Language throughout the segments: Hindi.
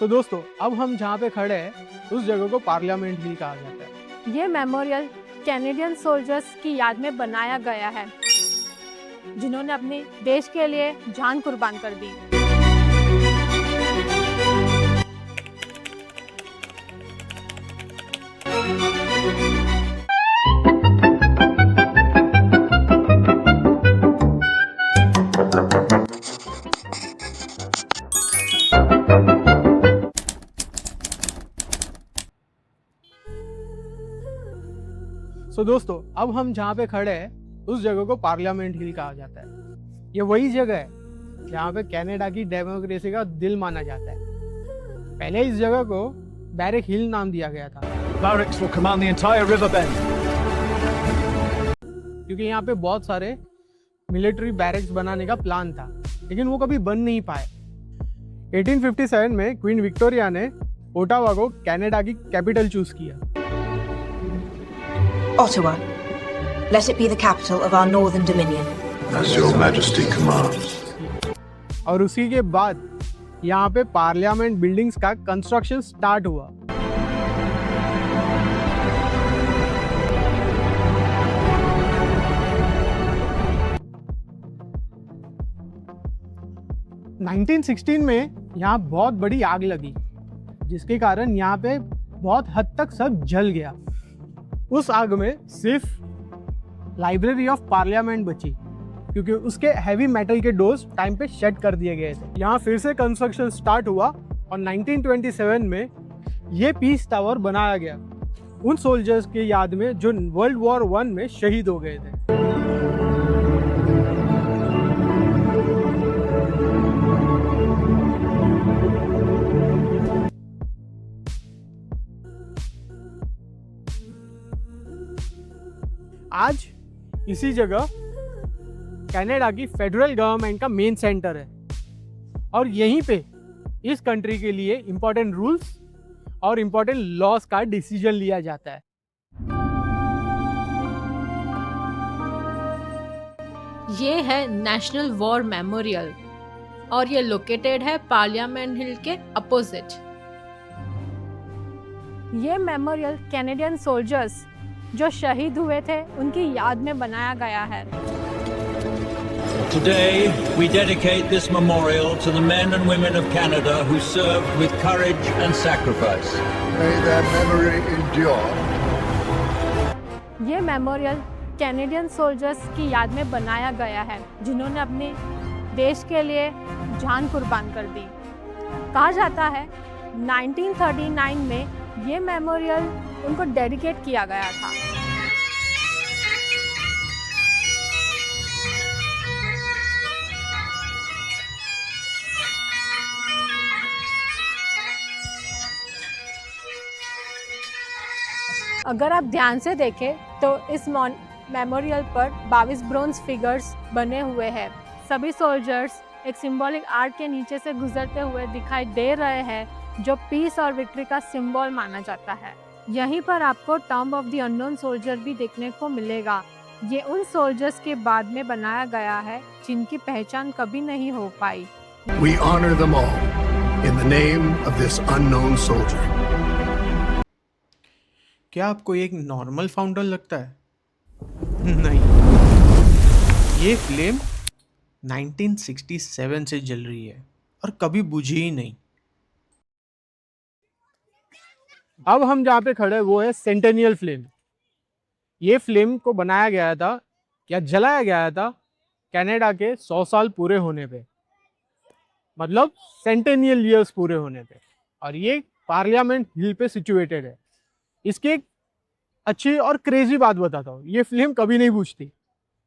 दोस्तों अब हम जहाँ पे खड़े हैं उस जगह को पार्लियामेंट हिल कहा जाता है। ये मेमोरियल कैनेडियन सोल्जर्स की याद में बनाया गया है जिन्होंने अपने देश के लिए जान कुर्बान कर दी। दोस्तों अब हम जहाँ पे खड़े हैं उस जगह को पार्लियामेंट हिल कहा जाता है। ये वही जगह है जहाँ पे कनाडा की डेमोक्रेसी का दिल माना जाता है। पहले इस जगह को बैरक हिल नाम दिया गया था। Barracks will command the entire river bend. क्योंकि यहाँ पे बहुत सारे मिलिट्री बैरक्स बनाने का प्लान था, लेकिन वो कभी बन नहीं पाए। 1857 में क्वीन विक्टोरिया ने ओटावा को कनाडा की कैपिटल चूज किया। Ottawa, let it be the capital of our northern dominion. As your majesty commands. और उसी के बाद यहाँ पे पार्लियामेंट बिल्डिंग्स का कंस्ट्रक्शन स्टार्ट हुआ। नाइनटीन 16 में यहाँ बहुत बड़ी आग लगी, जिसके कारण यहाँ पे बहुत हद तक सब जल गया। उस आग में सिर्फ लाइब्रेरी ऑफ पार्लियामेंट बची, क्योंकि उसके हैवी मेटल के डोर्स टाइम पे शट कर दिए गए थे। यहाँ फिर से कंस्ट्रक्शन स्टार्ट हुआ और 1927 में ये पीस टावर बनाया गया उन सोल्जर्स के याद में जो वर्ल्ड वॉर 1 में शहीद हो गए थे। आज इसी जगह कनाडा की फेडरल गवर्नमेंट का मेन सेंटर है और यहीं पे इस कंट्री के लिए इंपॉर्टेंट रूल्स और इंपॉर्टेंट लॉस का डिसीजन लिया जाता है। ये है नेशनल वॉर मेमोरियल और ये लोकेटेड है पार्लियामेंट हिल के अपोजिट। ये मेमोरियल कैनेडियन सोल्जर्स जो शहीद हुए थे उनकी याद में बनाया गया है। Today, we dedicate this memorial to the men and women of Canada who served with courage and sacrifice. May their memory endure. ये मेमोरियल कैनेडियन सोल्जर्स की याद में बनाया गया है जिन्होंने अपने देश के लिए जान कुर्बान कर दी। कहा जाता है 1939 में ये मेमोरियल उनको डेडिकेट किया गया था। अगर आप ध्यान से देखें तो इस मेमोरियल पर 22 ब्रोंज फिगर्स बने हुए हैं। सभी सोल्जर्स एक सिंबॉलिक आर्ट के नीचे से गुजरते हुए दिखाई दे रहे हैं, जो पीस और विक्ट्री का सिंबल माना जाता है। यहीं पर आपको tomb of the unknown soldier भी देखने को मिलेगा। ये उन सोल्जर्स के बाद में बनाया गया है जिनकी पहचान कभी नहीं हो पाई। We honor them all in the name of this unknown soldier. क्या आपको एक नॉर्मल फाउंटेन लगता है? नहीं, ये फ्लेम 1967 से जल रही है और कभी बुझी ही नहीं। अब हम जहाँ पे खड़े वो है सेंटेनियल फ्लेम। ये फ्लेम को बनाया गया था या जलाया गया था कनाडा के 100 साल पूरे होने पे, मतलब सेंटेनियल ईयर्स पूरे होने पे, और ये पार्लियामेंट हिल पे सिचुएटेड है। इसकी एक अच्छी और क्रेजी बात बताता हूँ, ये फ्लेम कभी नहीं बुझती।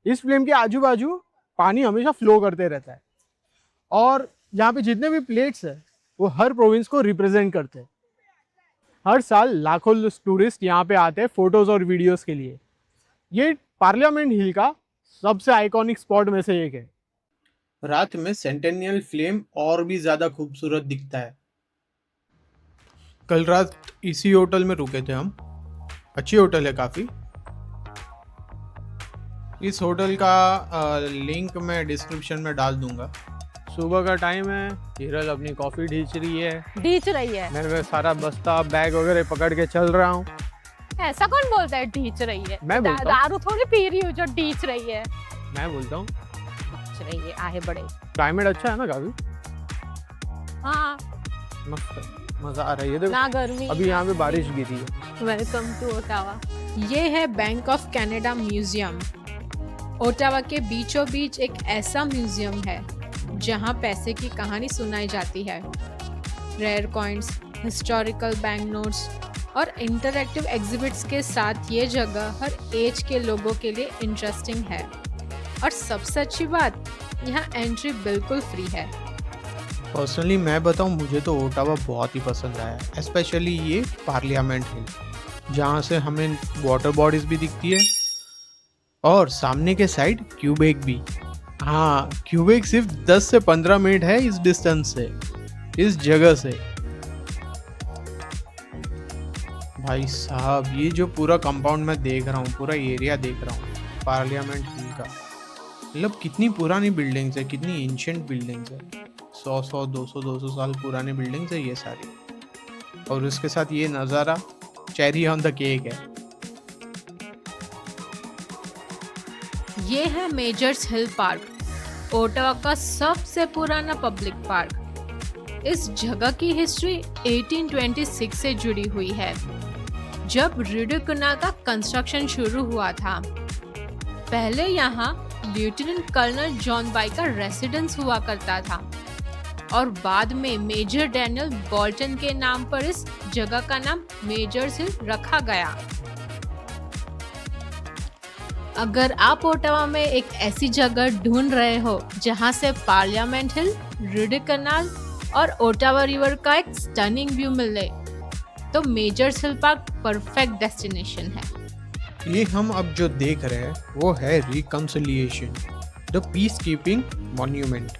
इस फ्लेम के आजू बाजू पानी हमेशा फ्लो करते रहता है और यहाँ पे जितने भी प्लेट्स है वो हर प्रोविंस को रिप्रेजेंट करते हैं। हर साल लाखों टूरिस्ट यहाँ पे आते हैं फोटोज और वीडियोस के लिए। ये पार्लियामेंट हिल का सबसे आइकॉनिक स्पॉट में से एक है। रात में सेंटेनियल फ्लेम और भी ज़्यादा खूबसूरत दिखता है। कल रात इसी होटल में रुके थे हम, अच्छी होटल है काफ़ी। इस होटल का लिंक मैं डिस्क्रिप्शन में डाल दूंगा, सुबह का टाइम है, हिरल अपनी कॉफी ढींच रही है, ढींच रही है। मैं सारा बस्ता बैग वगैरह पकड़ के चल रहा हूँ। ऐसा कौन बोलता है ढींच रही है? मैं बोलता हूँ। दारू थोड़ी पी रही हूँ जो ढींच रही है। मैं बोलता हूँ। ढींच रही है आहे बड़े। क्लाइमेट अच्छा है ना काफी, हाँ मस्त है, मजा आ रहा है। ये देखो ना गर्मी अभी यहाँ पे बारिश गिरी है। Welcome to Ottawa. ये है Bank of Canada Museum. Ottawa के बीचों बीच एक ऐसा म्यूजियम है जहां पैसे की कहानी सुनाई जाती है। Rare coins, historical bank notes और इंटरैक्टिव एग्जिबिट्स के साथ ये जगह हर एज के लोगों के लिए इंटरेस्टिंग है। और सबसे अच्छी बात, यहाँ एंट्री बिल्कुल फ्री है। पर्सनली मैं बताऊँ, मुझे तो ओटावा बहुत ही पसंद आया, स्पेशली ये पार्लियामेंट हिल, जहाँ से हमें वाटर बॉडीज भी दिखती है और सामने के साइड क्यूबेक भी। हाँ, क्यूबेक सिर्फ 10 से 15 मिनट है इस डिस्टेंस से, इस जगह से। भाई साहब, ये जो पूरा कंपाउंड मैं देख रहा हूँ, पूरा एरिया देख रहा हूँ पार्लियामेंट हिल का, मतलब कितनी पुरानी बिल्डिंग्स है, कितनी एंशिएंट बिल्डिंग्स है। 100 200 साल पुरानी बिल्डिंग्स है ये सारी। और उसके साथ ये नज़ारा चेरी ऑन द केक है। ये है मेजर्स हिल पार्क, ओटावा का सबसे पुराना पब्लिक पार्क। इस जगह की हिस्ट्री 1826 से जुड़ी हुई है, जब रिडो कनाल का कंस्ट्रक्शन शुरू हुआ था। पहले यहाँ लेफ्टिनेंट कर्नल जॉन बाई का रेसिडेंस हुआ करता था और बाद में मेजर डैनियल बोल्टन के नाम पर इस जगह का नाम मेजर्स हिल रखा गया। अगर आप ओटावा में एक ऐसी जगह ढूंढ रहे हो जहां से पार्लियामेंट हिल, रिडो कनाल और ओटावा रिवर का एक स्टनिंग व्यू मिले, तो measures hill park perfect destination है। ये हम अब जो देख रहे हैं वो है reconciliation, the peace keeping monument.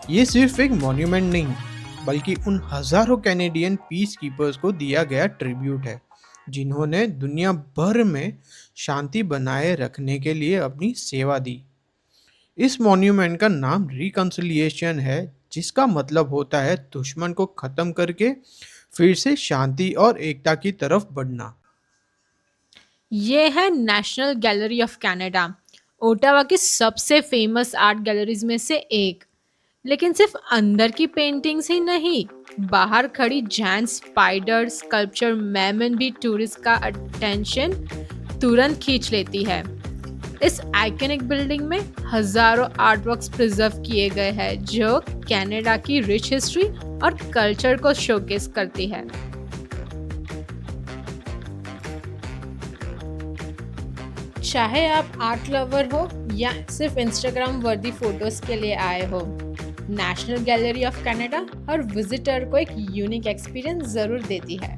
ये सिर्फ एक मॉन्यूमेंट नहीं, बल्कि उन हजारों कैनेडियन पीस कीपर्स को दिया गया ट्रिब्यूट है, जिन्होंने दुनिया भर में शांति बनाए रखने के लिए अपनी सेवा दी। इस मॉन्यूमेंट का नाम रिकंसिलिएशन है, जिसका मतलब होता है दुश्मन को ख़त्म करके फिर से शांति और एकता की तरफ बढ़ना। ये है national gallery of Canada, Ottawa की सबसे फेमस आर्ट गैलरीज में से एक। लेकिन सिर्फ अंदर की पेंटिंग्स ही नहीं, बाहर खड़ी जैंट स्पाइडर स्कल्पचर मैमन भी टूरिस्ट का अटेंशन तुरंत खींच लेती है। इस आइकॉनिक बिल्डिंग में हजारों आर्टवर्क्स प्रिजर्व किए गए हैं, जो कनाडा की रिच हिस्ट्री और कल्चर को शोकेस करती है। चाहे आप आर्ट लवर हो या सिर्फ इंस्टाग्राम वर्दी फोटोज के लिए आए हो, national gallery of Canada her visitor को एक यूनिक एक्सपीरियंस जरूर देती है।